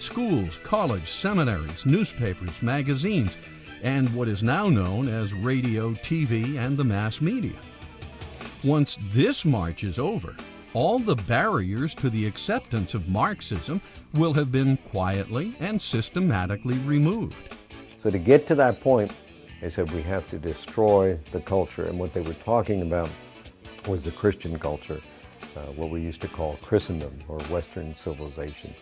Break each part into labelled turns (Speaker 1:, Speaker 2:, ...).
Speaker 1: schools, college, seminaries, newspapers, magazines, and what is now known as radio, TV, and the mass media. Once this march is over, all the barriers to the acceptance of Marxism will have been quietly and systematically removed.
Speaker 2: So to get to that point, they said we have to destroy the culture, and what they were talking about was the Christian culture, what we used to call Christendom or Western civilization.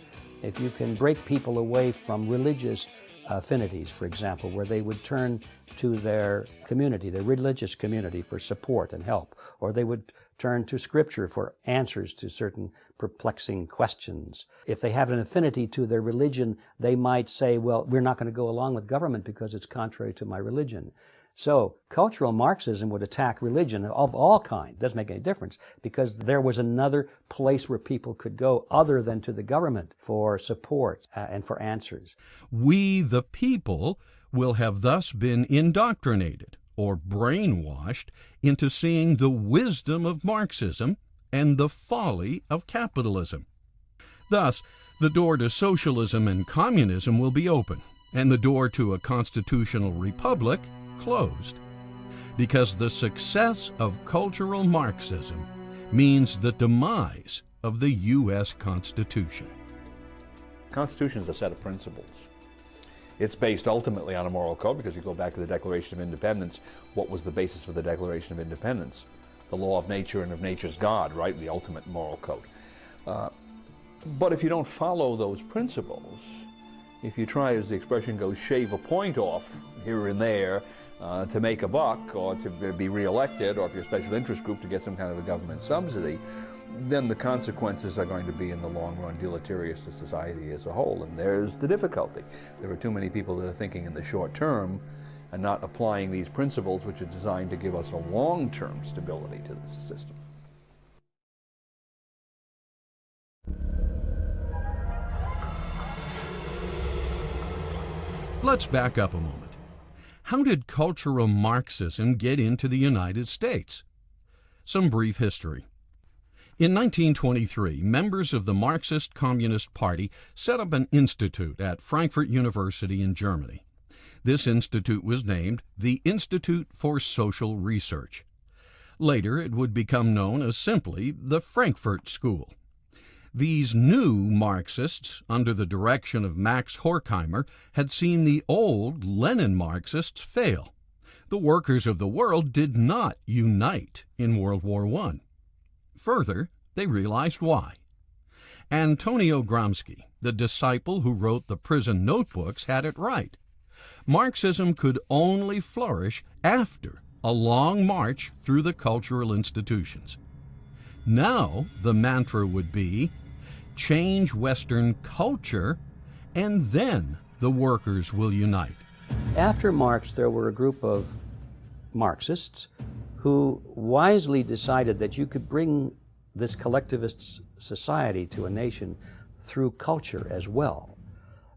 Speaker 3: If you can break people away from religious affinities, for example, where they would turn to their community, their religious community, for support and help, or they would turn to Scripture for answers to certain perplexing questions. If they have an affinity to their religion, they might say, well, we're not going to go along with government because it's contrary to my religion. So cultural Marxism would attack religion of all kinds. Doesn't make any difference, because there was another place where people could go other than to the government for support and for answers.
Speaker 1: We, the people, will have thus been indoctrinated or brainwashed into seeing the wisdom of Marxism and the folly of capitalism. Thus, the door to socialism and communism will be open, and the door to a constitutional republic closed, because the success of cultural Marxism means the demise of the U.S. Constitution.
Speaker 4: The Constitution is a set of principles. It's based ultimately on a moral code, because you go back to the Declaration of Independence. What was the basis for the Declaration of Independence? The law of nature and of nature's God, right? The ultimate moral code. But if you don't follow those principles, if you try, as the expression goes, shave a point off here and there to make a buck, or to be reelected, or if you're a special interest group to get some kind of a government subsidy, then the consequences are going to be in the long run deleterious to society as a whole. And there's the difficulty. There are too many people that are thinking in the short term and not applying these principles, which are designed to give us a long-term stability to this system.
Speaker 1: Let's back up a moment. How did cultural Marxism get into the United States? Some brief history. In 1923, members of the Marxist Communist Party set up an institute at Frankfurt University in Germany. This institute was named the Institute for Social Research. Later, it would become known as simply the Frankfurt School. These new Marxists, under the direction of Max Horkheimer, had seen the old Lenin Marxists fail. The workers of the world did not unite in World War I. Further, they realized why. Antonio Gramsci, the disciple who wrote the prison notebooks, had it right. Marxism could only flourish after a long march through the cultural institutions. Now the mantra would be, change Western culture, and then the workers will unite.
Speaker 3: After Marx, there were a group of Marxists who wisely decided that you could bring this collectivist society to a nation through culture as well,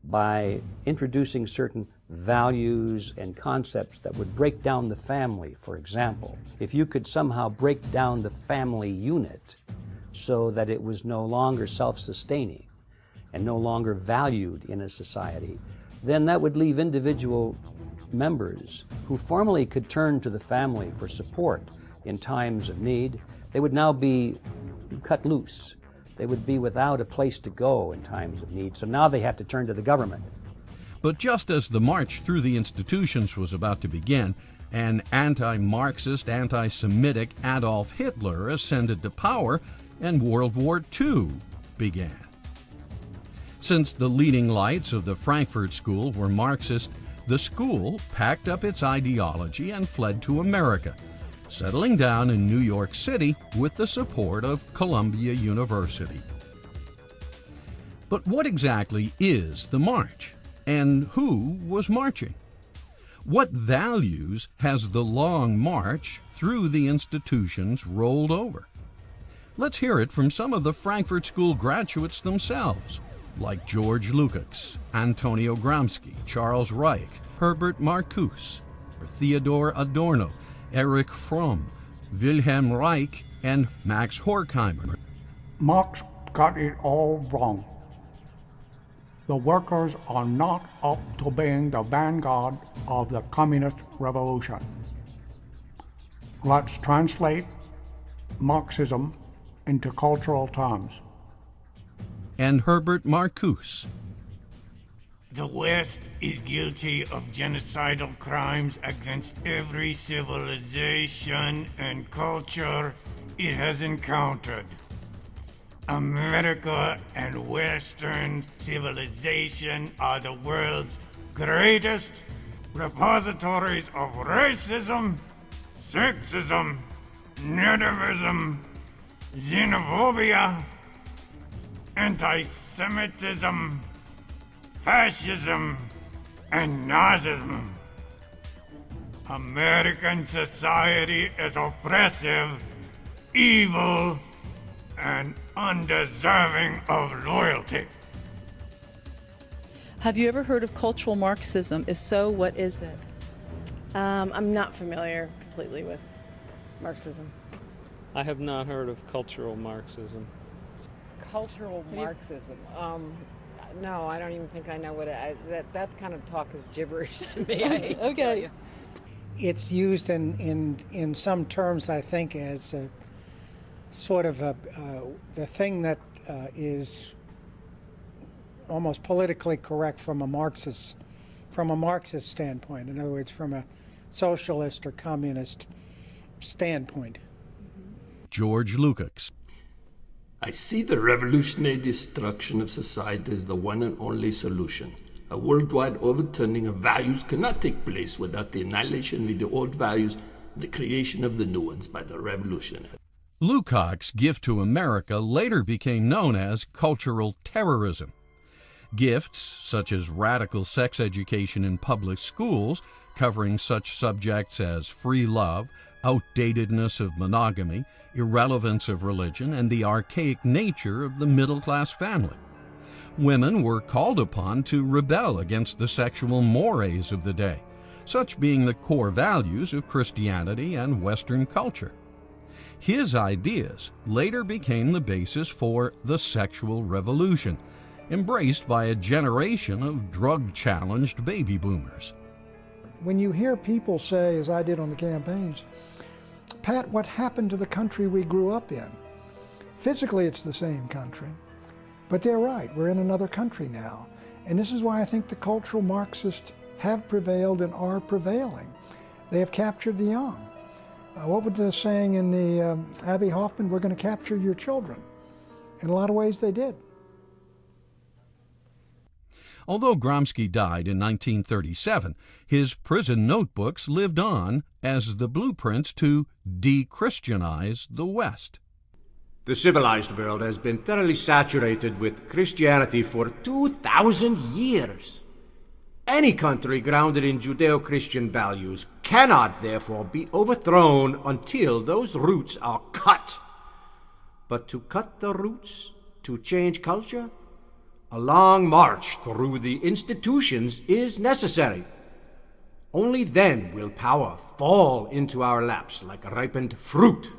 Speaker 3: by introducing certain values and concepts that would break down the family, for example. If you could somehow break down the family unit so that it was no longer self-sustaining and no longer valued in a society, then that would leave individual members who formerly could turn to the family for support in times of need. They would now be cut loose. They would be without a place to go in times of need. So now they have to turn to the government.
Speaker 1: But just as the march through the institutions was about to begin, an anti-Marxist, anti-Semitic Adolf Hitler ascended to power, and World War II began. Since the leading lights of the Frankfurt School were Marxist, the school packed up its ideology and fled to America, settling down in New York City with the support of Columbia University. But what exactly is the march, and who was marching? What values has the long march through the institutions rolled over? Let's hear it from some of the Frankfurt School graduates themselves, like George Lukács, Antonio Gramsci, Charles Reich, Herbert Marcuse, Theodor Adorno, Erich Fromm, Wilhelm Reich, and Max Horkheimer.
Speaker 5: Marx got it all wrong. the workers are not up to being the vanguard of the communist revolution. Let's translate Marxism into cultural terms.
Speaker 1: And Herbert Marcuse.
Speaker 6: The West is guilty of genocidal crimes against every civilization and culture it has encountered. America and Western civilization are the world's greatest repositories of racism, sexism, nativism, xenophobia, anti-Semitism, fascism, and Nazism. American society is oppressive, evil, and undeserving of loyalty.
Speaker 7: Have you ever heard of cultural Marxism? If so, what is it?
Speaker 8: I'm not familiar completely with Marxism.
Speaker 9: I have not heard of cultural Marxism.
Speaker 8: Cultural Marxism. No, I don't even think I know what that kind of talk is gibberish to me. I hate to tell you.
Speaker 10: It's used in some terms, I think, as a sort of the thing that is almost politically correct from a Marxist standpoint. In other words, from a socialist or communist standpoint.
Speaker 1: George Lukács.
Speaker 11: I see the revolutionary destruction of society as the one and only solution. A worldwide overturning of values cannot take place without the annihilation of the old values and the creation of the new ones by the revolutionary.
Speaker 1: Lukács' gift to America later became known as cultural terrorism. Gifts such as radical sex education in public schools, covering such subjects as free love, outdatedness of monogamy, irrelevance of religion, and the archaic nature of the middle-class family. Women were called upon to rebel against the sexual mores of the day, such being the core values of Christianity and Western culture. His ideas later became the basis for the sexual revolution, embraced by a generation of drug-challenged baby boomers.
Speaker 12: When you hear people say, as I did on the campaigns, Pat, what happened to the country we grew up in? Physically, it's the same country, but they're right. We're in another country now. And this is why I think the cultural Marxists have prevailed and are prevailing. They have captured the young. What was the saying in the Abbie Hoffman? We're going to capture your children. In a lot of ways, they did.
Speaker 1: Although Gramsci died in 1937, his prison notebooks lived on as the blueprints to de-Christianize the West.
Speaker 13: The civilized world has been thoroughly saturated with Christianity for 2,000 years. Any country grounded in Judeo-Christian values cannot, therefore, be overthrown until those roots are cut. But to cut the roots, to change culture, a long march through the institutions is necessary. Only then will power fall into our laps like ripened fruit.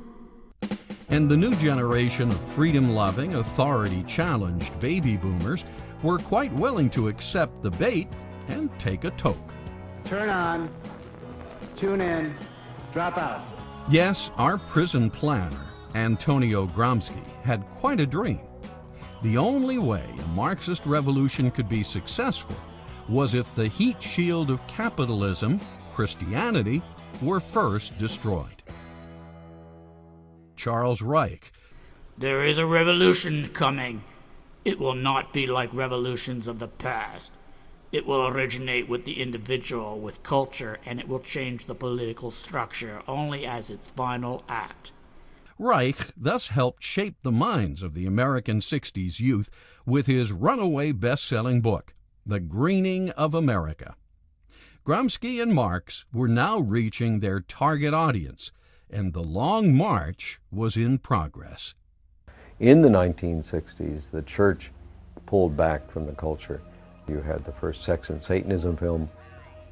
Speaker 1: And the new generation of freedom-loving, authority-challenged baby boomers were quite willing to accept the bait and take a toke.
Speaker 14: Turn on, tune in, drop out.
Speaker 1: Yes, our prison planner, Antonio Gramsci, had quite a dream. The only way a Marxist revolution could be successful was if the heat shield of capitalism, Christianity, were first destroyed. Charles Reich.
Speaker 15: There is a revolution coming. It will not be like revolutions of the past. It will originate with the individual, with culture, and it will change the political structure only as its final act.
Speaker 1: Reich thus helped shape the minds of the American 60s youth with his runaway best-selling book, The Greening of America. Gramsci and Marx were now reaching their target audience, and the long march was in progress.
Speaker 2: In the 1960s, the church pulled back from the culture. You had the first Sex and Satanism film.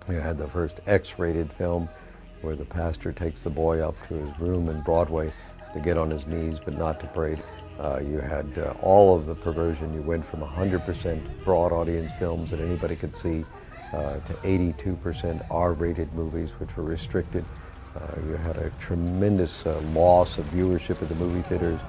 Speaker 2: You had the first X-rated film where the pastor takes the boy up to his room in Broadway to get on his knees but not to pray. You had all of the perversion. You went from 100% broad audience films that anybody could see to 82% R-rated movies, which were restricted. You had a tremendous loss of viewership at the movie theaters.